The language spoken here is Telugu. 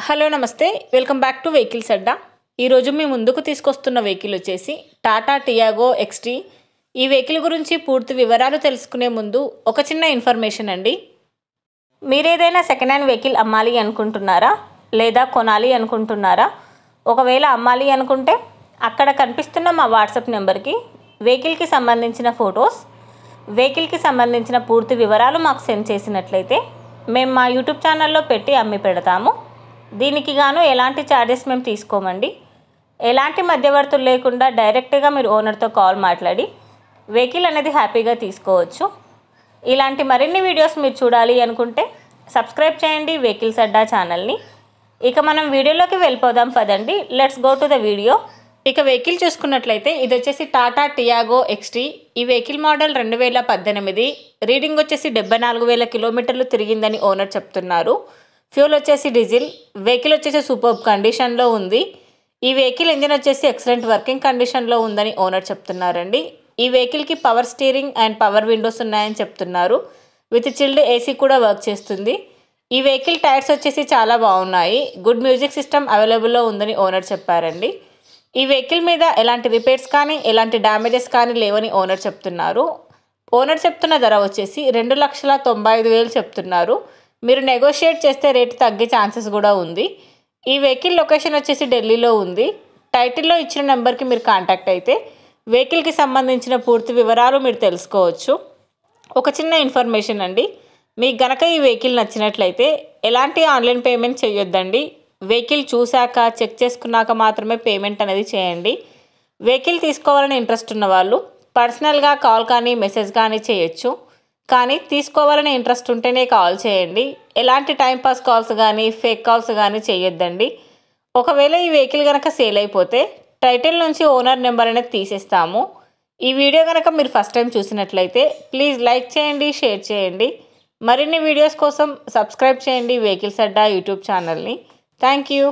హలో నమస్తే వెల్కమ్ బ్యాక్ టు వెహికల్స్ అడ్డా. ఈరోజు మీ ముందుకు తీసుకొస్తున్న వెహికల్ వచ్చేసి టాటా టియాగో ఎక్స్టీ. ఈ వెహికల్ గురించి పూర్తి వివరాలు తెలుసుకునే ముందు ఒక చిన్న ఇన్ఫర్మేషన్ అండి. మీరేదైనా సెకండ్ హ్యాండ్ వెహికల్ అమ్మాలి అనుకుంటున్నారా లేదా కొనాలి అనుకుంటున్నారా? ఒకవేళ అమ్మాలి అనుకుంటే అక్కడ కనిపిస్తున్న మా వాట్సాప్ నెంబర్కి వెహికల్కి సంబంధించిన ఫొటోస్, వెహికల్కి సంబంధించిన పూర్తి వివరాలు మాకు సెండ్ చేసినట్లయితే మేము మా యూట్యూబ్ ఛానల్లో పెట్టి అమ్మి పెడతాము. దీనికి గాను ఎలాంటి ఛార్జెస్ మేము తీసుకోమండి. ఎలాంటి మధ్యవర్తులు లేకుండా డైరెక్ట్గా మీరు ఓనర్తో కాల్ మాట్లాడి వెహికల్ అనేది హ్యాపీగా తీసుకోవచ్చు. ఇలాంటి మరిన్ని వీడియోస్ మీరు చూడాలి అనుకుంటే సబ్స్క్రైబ్ చేయండి వెహికల్స్ అడ్డా ఛానల్ని. ఇక మనం వీడియోలోకి వెళ్ళిపోదాం పదండి. Let's go to the video. ఇక వెహికల్ చూసుకున్నట్లయితే ఇది వచ్చేసి టాటా టియాగో ఎక్స్టీ. ఈ వెహికల్ మోడల్ 2018, రీడింగ్ వచ్చేసి 74,000 కిలోమీటర్లు తిరిగిందని ఓనర్ చెప్తున్నారు. ఫ్యూల్ వచ్చేసి డీజిల్. వెహికల్ వచ్చేసి సూపర్బ్ కండిషన్లో ఉంది. ఈ వెహికల్ ఇంజిన్ వచ్చేసి ఎక్సలెంట్ వర్కింగ్ కండిషన్లో ఉందని ఓనర్ చెప్తున్నారండి. ఈ వెహికల్కి power steering and power Windows ఉన్నాయని చెప్తున్నారు. విత్ చిల్డ్ ఏసీ కూడా వర్క్ చేస్తుంది. ఈ వెహికల్ టైర్స్ వచ్చేసి చాలా బాగున్నాయి. గుడ్ మ్యూజిక్ సిస్టమ్ అవైలబుల్లో ఉందని ఓనర్ చెప్పారండి. ఈ వెహికల్ మీద ఎలాంటి రిపేర్స్ కానీ ఎలాంటి డ్యామేజెస్ కానీ లేవని ఓనర్ చెప్తున్నారు. ఓనర్ చెప్తున్న ధర వచ్చేసి 2,95,000 చెప్తున్నారు. మీరు నెగోషియేట్ చేస్తే రేటు తగ్గే ఛాన్సెస్ కూడా ఉంది. ఈ వెహికల్ లొకేషన్ వచ్చేసి ఢిల్లీలో ఉంది. టైటిల్లో ఇచ్చిన నెంబర్కి మీరు కాంటాక్ట్ అయితే వెహికల్కి సంబంధించిన పూర్తి వివరాలు మీరు తెలుసుకోవచ్చు. ఒక చిన్న ఇన్ఫర్మేషన్ అండి, మీకు గనక ఈ వెహికల్ నచ్చినట్లయితే ఎలాంటి ఆన్లైన్ పేమెంట్ చేయొద్దండి. వెహికల్ చూశాక చెక్ చేసుకున్నాక మాత్రమే పేమెంట్ అనేది చేయండి. వెహికల్ తీసుకోవాలని ఇంట్రెస్ట్ ఉన్న వాళ్ళు పర్సనల్గా కాల్ కానీ మెసేజ్ కానీ చేయొచ్చు. కానీ తీసుకోవాలని ఇంట్రెస్ట్ ఉంటేనే కాల్ చేయండి. ఎలాంటి టైంపాస్ కాల్స్ కానీ ఫేక్ కాల్స్ కానీ చేయొద్దండి. ఒకవేళ ఈ వెహికల్ కనుక సేల్ అయిపోతే టైటిల్ నుంచి ఓనర్ నెంబర్ అనేది తీసేస్తాము. ఈ వీడియో కనుక మీరు ఫస్ట్ టైం చూసినట్లయితే ప్లీజ్ లైక్ చేయండి, షేర్ చేయండి. మరిన్ని వీడియోస్ కోసం సబ్స్క్రైబ్ చేయండి వెహికల్స్ అడ్డా యూట్యూబ్ ఛానల్ని. Thank you.